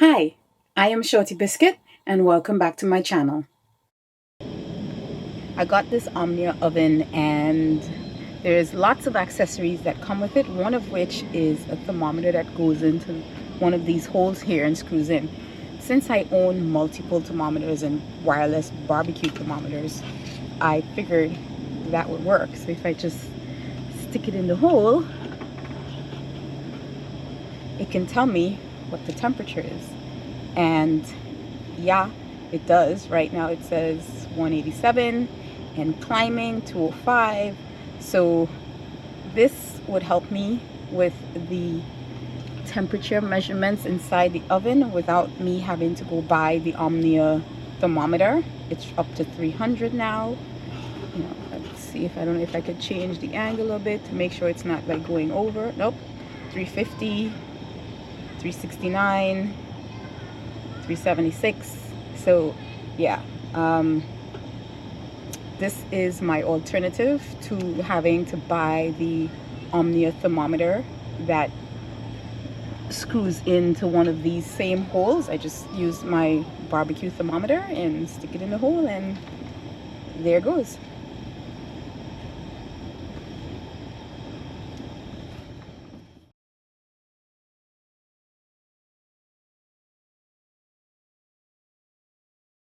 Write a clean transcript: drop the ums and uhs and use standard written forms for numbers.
Hi, I am Shortybiscuit and welcome back to my channel. I got this Omnia oven and there's lots of accessories that come with it, one of which is a thermometer that goes into one of these holes here and screws in. Since I own multiple thermometers and wireless barbecue thermometers, I figured that would work. So if I just stick it in the hole, it can tell me what the temperature is. And yeah, it does. Right now it says 187 and climbing 205. So this would help me with the temperature measurements inside the oven without me having to go buy the Omnia thermometer. It's up to 300 now. Let's see if I could change the angle a bit to make sure it's not like going over. Nope. 350, 369, 376. So yeah, this is my alternative to having to buy the Omnia thermometer that screws into one of these same holes. I just use my barbecue thermometer and stick it in the hole, and there it goes.